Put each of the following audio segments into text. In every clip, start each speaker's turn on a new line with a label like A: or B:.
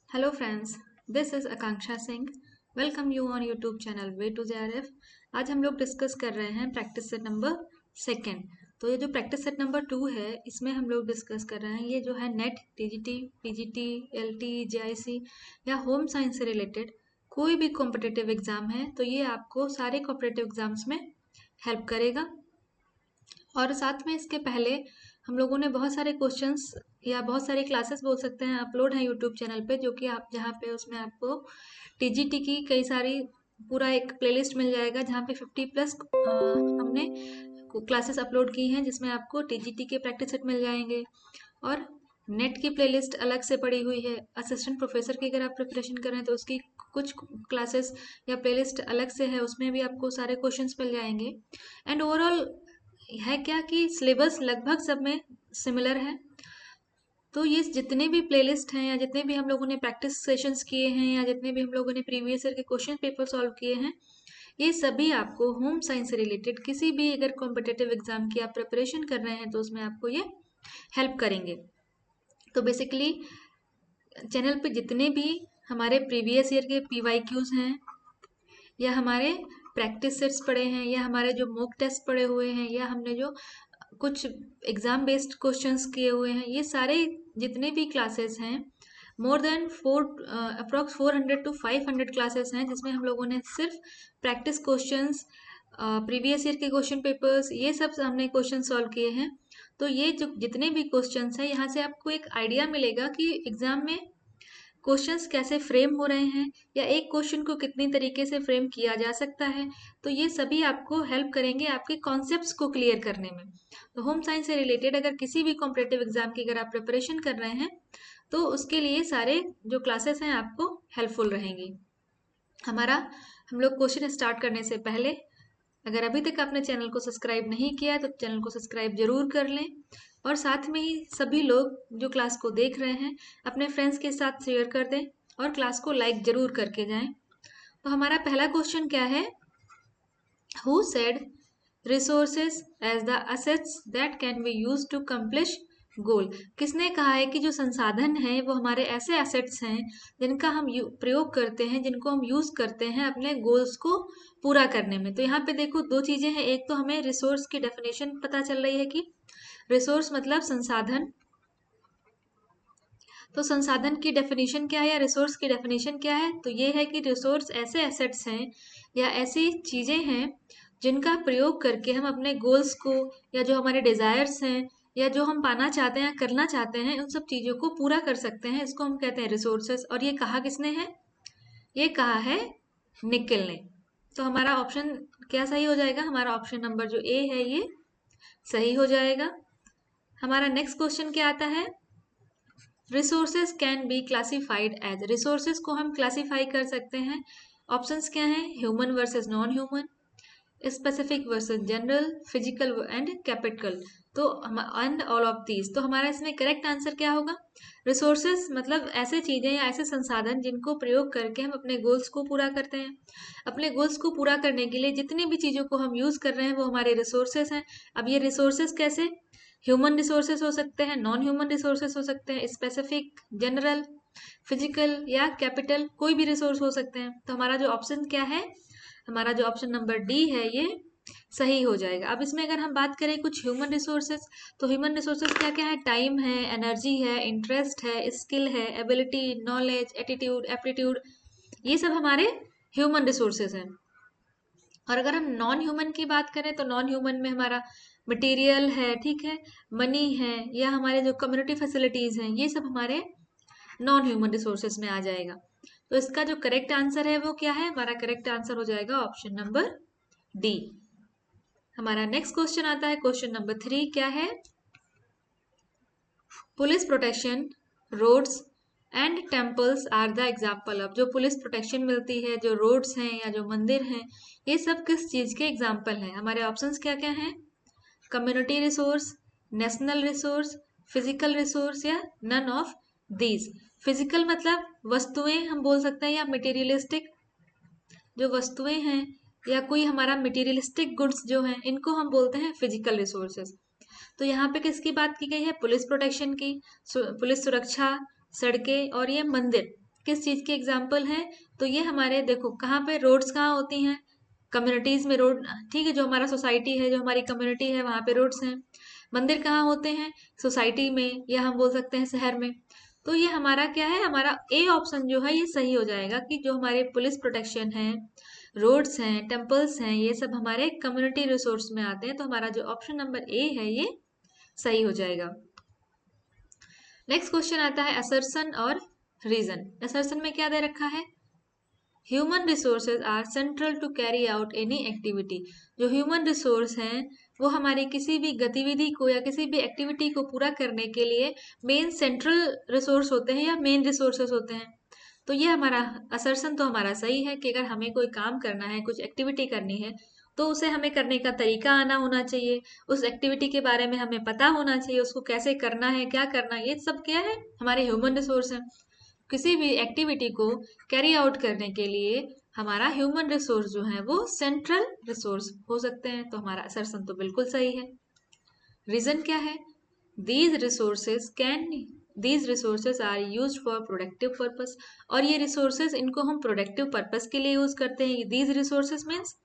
A: Hello friends, this is Akanksha Singh. Welcome you on YouTube channel Way to JRF. आज हम लोग discuss कर रहे हैं प्रैक्टिस सेट नंबर सेकेंड। तो ये जो प्रैक्टिस सेट नंबर 2 है इसमें हम लोग डिस्कस कर रहे हैं ये जो है net, TGT, PGT, LT, JIC या होम साइंस से रिलेटेड कोई भी कॉम्पिटिटिव एग्जाम है तो ये आपको सारे कॉम्पिटिटिव एग्जाम्स में हेल्प करेगा। और साथ में इसके पहले हम लोगों ने बहुत सारे क्वेश्चंस या बहुत सारी क्लासेस बोल सकते हैं अपलोड हैं यूट्यूब चैनल पे, जो कि आप जहाँ पे उसमें आपको टीजीटी की कई सारी पूरा एक प्लेलिस्ट मिल जाएगा जहाँ पे 50+ हमने क्लासेस अपलोड की हैं जिसमें आपको टीजीटी के प्रैक्टिस सेट मिल जाएंगे। और नेट की प्लेलिस्ट अलग से पड़ी हुई है। असिस्टेंट प्रोफेसर की अगर आप प्रिपरेशन कर रहे हैं तो उसकी कुछ क्लासेस या प्लेलिस्ट अलग से है, उसमें भी आपको सारे क्वेश्चंस मिल जाएंगे। एंड ओवरऑल है क्या कि सिलेबस लगभग सब में सिमिलर है। तो ये जितने भी प्लेलिस्ट हैं या जितने भी हम लोगों ने प्रैक्टिस सेशंस किए हैं या जितने भी हम लोगों ने प्रीवियस ईयर के क्वेश्चन पेपर सॉल्व किए हैं, ये सभी आपको होम साइंस से रिलेटेड किसी भी अगर कॉम्पिटिटिव एग्जाम की आप प्रिपरेशन कर रहे हैं तो उसमें आपको ये हेल्प करेंगे। तो बेसिकली चैनल पे जितने भी हमारे प्रीवियस ईयर के PYQs हैं या हमारे प्रैक्टिस सेट्स पड़े हैं या हमारे जो मॉक टेस्ट पड़े हुए हैं या हमने जो कुछ एग्जाम बेस्ड क्वेश्चंस किए हुए हैं, ये सारे जितने भी क्लासेस हैं more than approx 400 to 500 classes हैं जिसमें हम लोगों ने सिर्फ प्रैक्टिस क्वेश्चंस, प्रीवियस ईयर के क्वेश्चन पेपर्स, ये सब हमने क्वेश्चन सॉल्व किए हैं। तो ये जो जितने भी क्वेश्चंस हैं यहाँ से आपको एक आइडिया मिलेगा कि एग्जाम में क्वेश्चंस कैसे फ्रेम हो रहे हैं या एक क्वेश्चन को कितनी तरीके से फ्रेम किया जा सकता है। तो ये सभी आपको हेल्प करेंगे आपके कॉन्सेप्ट्स को क्लियर करने में। तो होम साइंस से रिलेटेड अगर किसी भी कॉम्पिटिटिव एग्जाम की अगर आप प्रिपरेशन कर रहे हैं तो उसके लिए सारे जो क्लासेस हैं आपको हेल्पफुल रहेंगी। हम लोग क्वेश्चन स्टार्ट करने से पहले अगर अभी तक आपने चैनल को सब्सक्राइब नहीं किया है तो चैनल को सब्सक्राइब जरूर कर लें और साथ में ही सभी लोग जो क्लास को देख रहे हैं अपने फ्रेंड्स के साथ शेयर कर दें और क्लास को लाइक जरूर करके जाएं। तो हमारा पहला क्वेश्चन क्या है? Who said resources as the assets that can be use to accomplish goal? किसने कहा है कि जो संसाधन हैं वो हमारे ऐसे एसेट्स हैं जिनका हम प्रयोग करते हैं, जिनको हम यूज करते हैं अपने गोल्स को पूरा करने में। तो यहाँ पे देखो दो चीजें हैं, एक तो हमें रिसोर्स की डेफिनेशन पता चल रही है कि रिसोर्स मतलब संसाधन। तो संसाधन की डेफिनेशन क्या है या रिसोर्स की डेफिनेशन क्या है? तो ये है कि रिसोर्स ऐसे एसेट्स हैं या ऐसी चीजें हैं जिनका प्रयोग करके हम अपने गोल्स को या जो हमारे डिजायर्स हैं या जो हम पाना चाहते हैं करना चाहते हैं उन सब चीजों को पूरा कर सकते हैं। इसको हम कहते हैं रिसोर्सेस। और ये कहा किसने है? ये कहा है निकिल ने। तो हमारा ऑप्शन क्या सही हो जाएगा? हमारा ऑप्शन नंबर जो ए है ये सही हो जाएगा। हमारा नेक्स्ट क्वेश्चन क्या आता है? Resources can be classified as. Resources को हम क्लासिफाई कर सकते हैं। ऑप्शंस क्या हैं? Human versus non human, specific versus general, physical and capital. तो एंड ऑल ऑफ दीज। तो हमारा इसमें करेक्ट आंसर क्या होगा? रिसोर्सेज मतलब ऐसे चीजें या ऐसे संसाधन जिनको प्रयोग करके हम अपने गोल्स को पूरा करते हैं। अपने गोल्स को पूरा करने के लिए जितनी भी चीजों को हम यूज कर रहे हैं वो हमारे रिसोर्सेज हैं। अब ये रिसोर्सेज कैसे? ह्यूमन रिसोर्सेज हो सकते हैं, नॉन ह्यूमन रिसोर्सेज हो सकते हैं, स्पेसिफिक, जनरल, फिजिकल या कैपिटल, कोई भी रिसोर्स हो सकते हैं। तो हमारा जो ऑप्शन क्या है? हमारा जो ऑप्शन नंबर डी है ये सही हो जाएगा। अब इसमें अगर हम बात करें कुछ ह्यूमन रिसोर्सेज, तो ह्यूमन रिसोर्सेज क्या क्या है? टाइम है, एनर्जी है, इंटरेस्ट है, स्किल है, एबिलिटी, नॉलेज, एटीट्यूड, एप्टीट्यूड, ये सब हमारे ह्यूमन रिसोर्सेज हैं। और अगर हम नॉन ह्यूमन की बात करें तो नॉन ह्यूमन में हमारा मटेरियल है, ठीक है, मनी है या हमारे जो कम्युनिटी फैसिलिटीज हैं, ये सब हमारे नॉन ह्यूमन रिसोर्सेज में आ जाएगा। तो इसका जो करेक्ट आंसर है वो क्या है? हमारा करेक्ट आंसर हो जाएगा ऑप्शन नंबर डी। हमारा नेक्स्ट क्वेश्चन आता है क्वेश्चन नंबर 3। क्या है? Police protection, roads and temples are the example of. जो पुलिस प्रोटेक्शन मिलती है, जो रोड्स हैं या जो मंदिर हैं, ये सब किस चीज के एग्जाम्पल हैं? हमारे ऑप्शंस क्या क्या हैं? Community resource, national resource, physical resource या नन ऑफ दीज। फिजिकल मतलब वस्तुएं हम बोल सकते हैं या मटेरियलिस्टिक जो वस्तुएं हैं या कोई हमारा मटेरियलिस्टिक गुड्स जो हैं इनको हम बोलते हैं फिजिकल रिसोर्सेज। तो यहाँ पे किसकी बात की गई है? पुलिस प्रोटेक्शन की, पुलिस सुरक्षा, सड़कें और ये मंदिर, किस चीज़ के एग्जाम्पल हैं? तो ये हमारे देखो कहाँ पे रोड्स कहाँ होती हैं, कम्युनिटीज में रोड, ठीक है, जो हमारा सोसाइटी है, जो हमारी कम्युनिटी है, वहाँ पे रोड्स हैं। मंदिर कहाँ होते हैं? सोसाइटी में, या हम बोल सकते हैं शहर में। तो ये हमारा क्या है, हमारा ए ऑप्शन जो है ये सही हो जाएगा कि जो हमारे पुलिस प्रोटेक्शन है, रोड्स हैं, टेम्पल्स हैं, ये सब हमारे कम्युनिटी रिसोर्स में आते हैं। तो हमारा जो ऑप्शन नंबर ए है ये सही हो जाएगा। नेक्स्ट क्वेश्चन आता है असर्शन और रीजन। असर्शन में क्या दे रखा है? Human resources are central to carry out any activity. जो ह्यूमन रिसोर्स हैं वो हमारी किसी भी गतिविधि को या किसी भी एक्टिविटी को पूरा करने के लिए मेन सेंट्रल रिसोर्स होते हैं या मेन रिसोर्सेज होते हैं। तो ये हमारा असर्शन तो हमारा सही है कि अगर हमें कोई काम करना है, कुछ एक्टिविटी करनी है, तो उसे हमें करने का तरीका आना होना चाहिए, उस एक्टिविटी के बारे में हमें पता होना चाहिए, उसको कैसे करना है, क्या करना है, ये सब क्या है, हमारे ह्यूमन रिसोर्स है। किसी भी एक्टिविटी को कैरी आउट करने के लिए हमारा ह्यूमन रिसोर्स जो है वो सेंट्रल रिसोर्स हो सकते हैं। तो हमारा असर्शन तो बिल्कुल सही है। रीजन क्या है? These resources can these resources are use for productive purpose. और ये रिसोर्सेज, इनको हम प्रोडक्टिव पर्पस के लिए यूज करते हैं। These resources means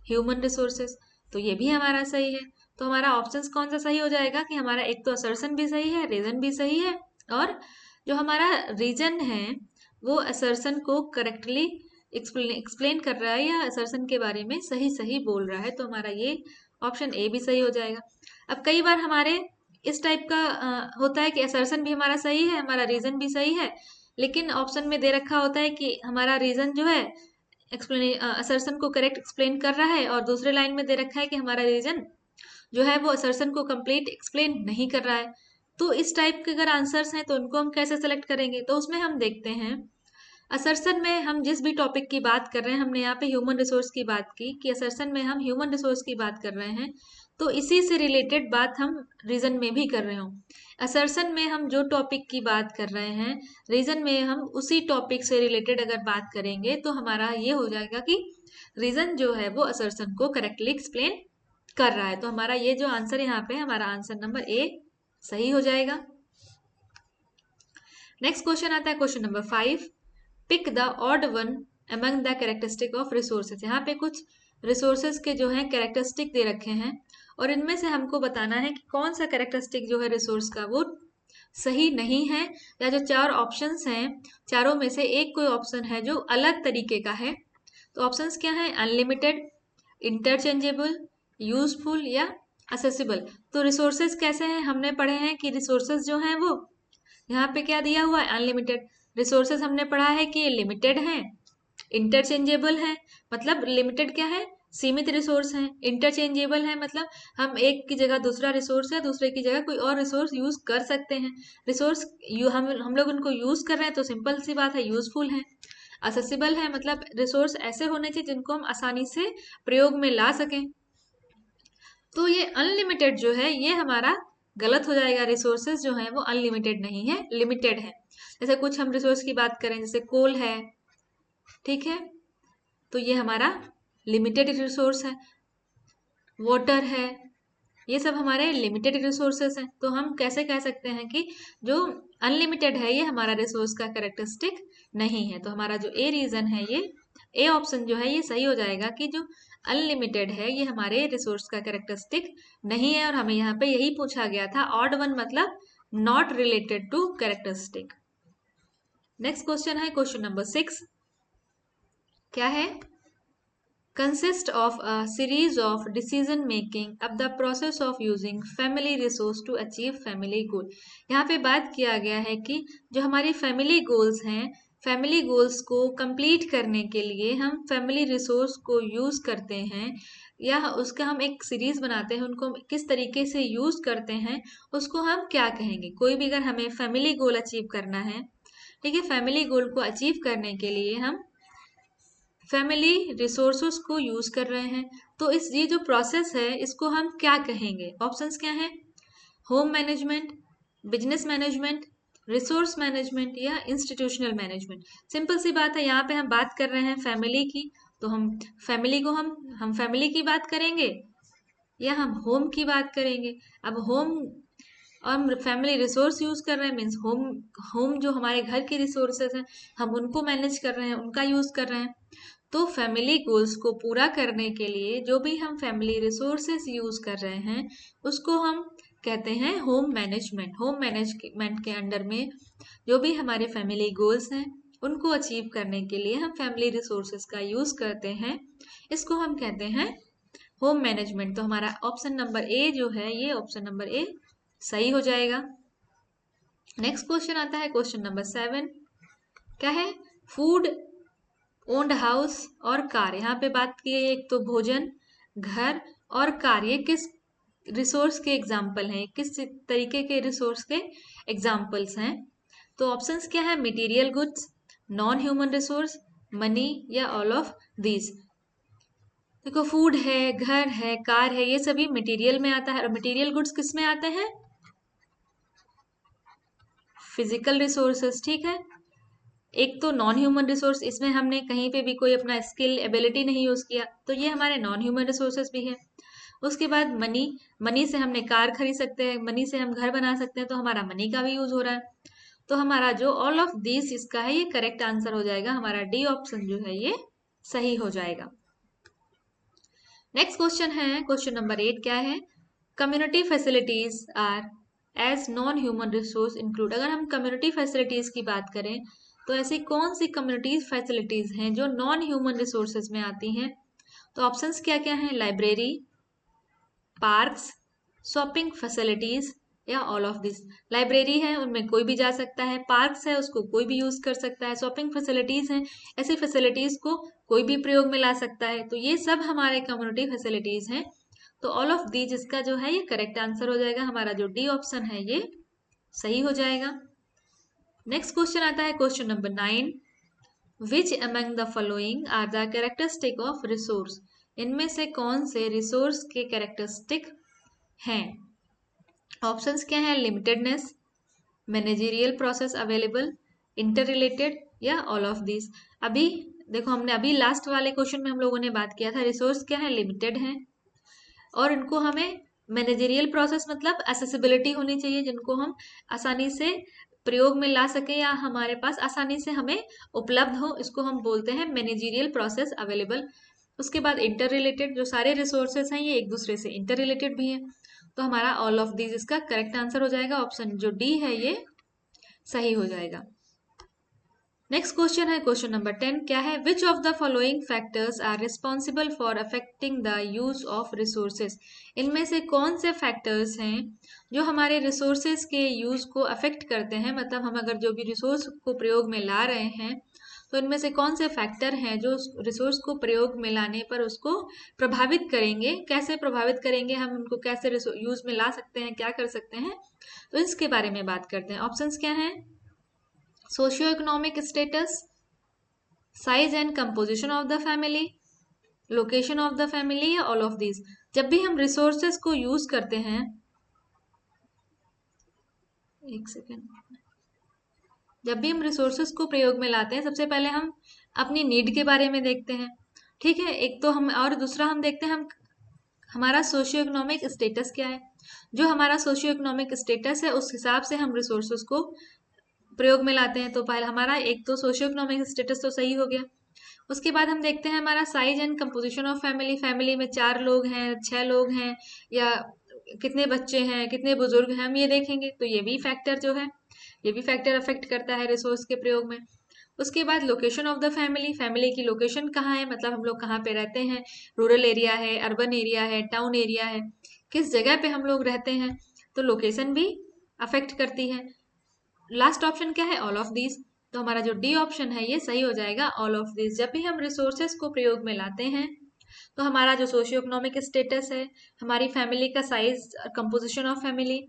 A: human resources. तो ये भी हमारा सही है। तो हमारा ऑप्शन कौन सा सही हो जाएगा कि हमारा एक तो असर्शन भी सही है, रीजन भी सही है, और जो हमारा रीजन है वो असर्शन को करेक्टली एक्सप्लेन कर रहा है या असर्शन के बारे में सही सही बोल रहा है। तो हमारा ये ऑप्शन ए भी सही हो जाएगा। अब कई बार हमारे इस टाइप का होता है कि असर्शन भी हमारा सही है, हमारा रीजन भी सही है, लेकिन ऑप्शन में दे रखा होता है कि हमारा रीजन जो है असर्शन को करेक्ट एक्सप्लेन कर रहा है, और दूसरे लाइन में दे रखा है कि हमारा रीजन जो है वो असर्शन को कंप्लीट एक्सप्लेन नहीं कर रहा है। तो इस टाइप के अगर आंसर्स हैं तो उनको हम कैसे सेलेक्ट करेंगे? तो उसमें हम देखते हैं असर्शन में हम जिस भी टॉपिक की बात कर रहे हैं, हमने यहाँ पे ह्यूमन रिसोर्स की बात की कि असर्शन में हम ह्यूमन रिसोर्स की बात कर रहे हैं, तो इसी से रिलेटेड बात हम रीजन में भी कर रहे हो। असर्शन में हम जो टॉपिक की बात कर रहे हैं, रीजन में हम उसी टॉपिक से रिलेटेड अगर बात करेंगे तो हमारा ये हो जाएगा कि रीजन जो है वो असर्शन को करेक्टली एक्सप्लेन कर रहा है। तो हमारा ये जो आंसर यहाँ पे, हमारा आंसर नंबर ए सही हो जाएगा। नेक्स्ट क्वेश्चन आता है question number 5। Pick the odd one among the characteristic of resources. यहाँ पे कुछ रिसोर्सेज के जो है कैरेक्टरिस्टिक दे रखे हैं, और इनमें से हमको बताना है कि कौन सा कैरेक्टरिस्टिक जो है रिसोर्स का वो सही नहीं है, या जो चार ऑप्शंस हैं चारों में से एक कोई ऑप्शन है जो अलग तरीके का है। तो ऑप्शंस क्या है? अनलिमिटेड, इंटरचेंजेबल, यूजफुल या असेसिबल। तो रिसोर्सेज कैसे हैं? हमने पढ़े हैं कि रिसोर्सेज जो हैं वो यहाँ पे क्या दिया हुआ है? अनलिमिटेड। रिसोर्सेज हमने पढ़ा है कि ये लिमिटेड हैं, इंटरचेंजेबल है, मतलब लिमिटेड क्या है? सीमित रिसोर्स हैं। इंटरचेंजेबल है मतलब हम एक की जगह दूसरा रिसोर्स है, दूसरे की जगह कोई और रिसोर्स यूज कर सकते हैं। रिसोर्स हम लोग उनको यूज कर रहे हैं तो सिंपल सी बात है, यूजफुल है। असेसिबल है मतलब रिसोर्स ऐसे होने चाहिए जिनको हम आसानी से प्रयोग में ला सकें। तो ये अनलिमिटेड जो है ये हमारा गलत हो जाएगा। रिसोर्सेज जो है वो अनलिमिटेड नहीं है, लिमिटेड है। जैसे कुछ हम रिसोर्स की बात करें, जैसे कोल है, ठीक है, तो ये हमारा लिमिटेड रिसोर्स है। वाटर है, ये सब हमारे लिमिटेड रिसोर्सेस हैं। तो हम कैसे कह सकते हैं कि जो अनलिमिटेड है ये हमारा रिसोर्स का कैरेक्टरिस्टिक नहीं है। तो हमारा जो ए रीजन है, ये ए ऑप्शन जो है ये सही हो जाएगा कि जो अनलिमिटेड है ये हमारे रिसोर्स का कैरेक्टरिस्टिक नहीं है। और हमें यहाँ पे यही पूछा गया था, ऑड वन मतलब not related to characteristic. Next question है क्वेश्चन नंबर 6। क्या है? consist of a series of decision making of the process of using family resource to achieve family goal। यहाँ पे बात किया गया है कि जो हमारी फैमिली गोल्स हैं, फैमिली गोल्स को कंप्लीट करने के लिए हम फैमिली रिसोर्स को यूज करते हैं, या उसका हम एक सीरीज बनाते हैं, उनको किस तरीके से यूज करते हैं उसको हम क्या कहेंगे? कोई भी अगर हमें फैमिली गोल अचीव करना है, ठीक है, फैमिली गोल को अचीव करने के लिए हम फैमिली रिसोर्सेस को यूज कर रहे हैं, तो इस ये जो प्रोसेस है इसको हम क्या कहेंगे? ऑप्शंस क्या हैं? Home management, business management, resource management या इंस्टीट्यूशनल मैनेजमेंट। सिंपल सी बात है, यहाँ पे हम बात कर रहे हैं फैमिली की, तो हम फैमिली को हम फैमिली की बात करेंगे या हम होम की बात करेंगे? अब होम और हम फैमिली रिसोर्स यूज कर रहे हैं, मीन्स होम होम जो हमारे घर के रिसोर्सेज हैं हम उनको मैनेज कर रहे हैं, उनका यूज कर रहे हैं। तो फैमिली गोल्स को पूरा करने के लिए जो भी हम फैमिली रिसोर्सेज यूज कर रहे हैं उसको हम कहते हैं होम मैनेजमेंट। होम मैनेजमेंट के अंडर में जो भी हमारे फैमिली गोल्स हैं उनको अचीव करने के लिए हम फैमिली रिसोर्सेज का यूज करते हैं, इसको हम कहते हैं होम मैनेजमेंट। तो हमारा ऑप्शन नंबर ए जो है, ये ऑप्शन नंबर ए सही हो जाएगा। नेक्स्ट क्वेश्चन आता है क्वेश्चन नंबर 7। क्या है? फूड, ओन्ड हाउस और कार। यहाँ पे बात की है एक तो भोजन, घर और कार, ये किस रिसोर्स के एग्जाम्पल हैं, किस तरीके के रिसोर्स के एग्जाम्पल्स हैं? तो ऑप्शंस क्या है? Material goods, non human resource, money या ऑल ऑफ दीज। देखो फूड है, घर है, कार है, ये सभी मटेरियल में आता है। और मटेरियल गुड्स किस में आते हैं? फिजिकल रिसोर्सेस, ठीक है। एक तो नॉन ह्यूमन रिसोर्स, इसमें हमने कहीं पे भी कोई अपना स्किल एबिलिटी नहीं यूज किया, तो ये हमारे नॉन ह्यूमन रिसोर्सेस भी है। उसके बाद मनी, मनी से हमने कार खरीद सकते हैं, मनी से हम घर बना सकते हैं, तो हमारा मनी का भी यूज हो रहा है। तो हमारा जो ऑल ऑफ दिस इसका है ये करेक्ट आंसर हो जाएगा, हमारा डी ऑप्शन जो है ये सही हो जाएगा। नेक्स्ट क्वेश्चन है क्वेश्चन नंबर 8। क्या है? Community facilities are as non human resource include. अगर हम कम्युनिटी फैसिलिटीज की बात करें तो ऐसी कौन सी कम्युनिटी फैसिलिटीज हैं जो नॉन ह्यूमन रिसोर्सेज में आती हैं? तो ऑप्शंस क्या क्या हैं? लाइब्रेरी, पार्क्स, शॉपिंग फैसिलिटीज या ऑल ऑफ दिस। लाइब्रेरी है, उनमें कोई भी जा सकता है। पार्क्स है, उसको कोई भी यूज कर सकता है। शॉपिंग फैसिलिटीज हैं, ऐसी फैसिलिटीज को कोई भी प्रयोग में ला सकता है। तो ये सब हमारे कम्युनिटी फैसिलिटीज हैं। तो ऑल ऑफ दीज इसका जो है ये करेक्ट आंसर हो जाएगा, हमारा जो डी ऑप्शन है ये सही हो जाएगा। नेक्स्ट क्वेश्चन आता है question number 9। Which among the following are the characteristic of resource. इनमें से कौन से रिसोर्स के कैरेक्टरिस्टिक हैं? ऑप्शंस क्या है? Limitedness, managerial process available, inter related या ऑल ऑफ दिस। अभी देखो हमने अभी लास्ट वाले क्वेश्चन में हम लोगों ने बात किया था रिसोर्स क्या है? लिमिटेड है और इनको हमें मैनेजरियल प्रोसेस मतलब एसेसिबिलिटी होनी चाहिए, जिनको हम आसानी से प्रयोग में ला सके या हमारे पास आसानी से हमें उपलब्ध हो, इसको हम बोलते हैं मैनेजरियल प्रोसेस अवेलेबल। उसके बाद इंटर रिलेटेड, जो सारे रिसोर्सेस हैं ये एक दूसरे से इंटर रिलेटेड भी हैं। तो हमारा ऑल ऑफ दीज इसका करेक्ट आंसर हो जाएगा, ऑप्शन जो डी है ये सही हो जाएगा। नेक्स्ट क्वेश्चन है क्वेश्चन नंबर 10। क्या है? Which of the following factors are responsible for affecting the use of resources. इनमें से कौन से फैक्टर्स हैं जो हमारे रिसोर्सेज के यूज को अफेक्ट करते हैं? मतलब हम अगर जो भी रिसोर्स को प्रयोग में ला रहे हैं तो इनमें से कौन से फैक्टर हैं जो रिसोर्स को प्रयोग में लाने पर उसको प्रभावित करेंगे? कैसे प्रभावित करेंगे, हम उनको कैसे यूज में ला सकते हैं, क्या कर सकते हैं, तो इसके बारे में बात करते हैं। ऑप्शंस क्या हैं? Socio economic status, size and composition of the family, location of the family या ऑल ऑफ दीज। जब भी हम रिसोर्सेस को यूज करते हैं, एक सेकेंड, जब भी हम रिसोर्सेस को प्रयोग में लाते हैं सबसे पहले हम अपनी नीड के बारे में देखते हैं, ठीक है। एक तो हम, और दूसरा हम देखते हैं हम हमारा सोशियो इकोनॉमिक स्टेटस क्या है। जो हमारा सोशियो इकोनॉमिक स्टेटस है उस हिसाब से हम रिसोर्सेस को प्रयोग में लाते हैं। तो पहले हमारा एक तो सोशियो इकोनॉमिक स्टेटस तो सही हो गया। उसके बाद हम देखते हैं हमारा size and composition of family. Family में 4 लोग हैं, 6 लोग हैं, या कितने बच्चे हैं, कितने बुजुर्ग हैं, हम ये देखेंगे। तो ये भी फैक्टर जो है, ये भी फैक्टर अफेक्ट करता है रिसोर्स के प्रयोग में। उसके बाद location of the family, family की लोकेशन कहाँ है, मतलब हम लोग कहाँ पे रहते हैं, रूरल एरिया है, अर्बन एरिया है, टाउन एरिया है, किस जगह पे हम लोग रहते हैं, तो लोकेशन भी अफेक्ट करती है। लास्ट ऑप्शन क्या है? All of these. तो हमारा जो डी ऑप्शन है ये सही हो जाएगा, ऑल ऑफ दीज। जब भी हम रिसोर्सेस को प्रयोग में लाते हैं तो हमारा जो सोशियो इकोनॉमिक स्टेटस है, हमारी फैमिली का size, composition of family,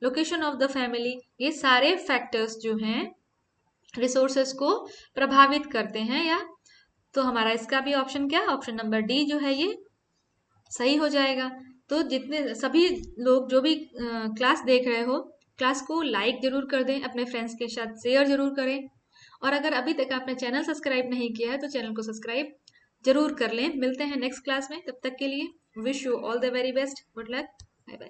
A: location of the family, ये सारे फैक्टर्स जो हैं रिसोर्सेस को प्रभावित करते हैं। या तो हमारा इसका भी ऑप्शन क्या, ऑप्शन नंबर डी जो है ये सही हो जाएगा। तो जितने सभी लोग जो भी क्लास देख रहे हो, क्लास को लाइक जरूर कर दें, अपने फ्रेंड्स के साथ शेयर जरूर करें, और अगर अभी तक आपने चैनल सब्सक्राइब नहीं किया है तो चैनल को सब्सक्राइब जरूर कर लें। मिलते हैं नेक्स्ट क्लास में, तब तक के लिए wish you all the very best, good luck, bye bye.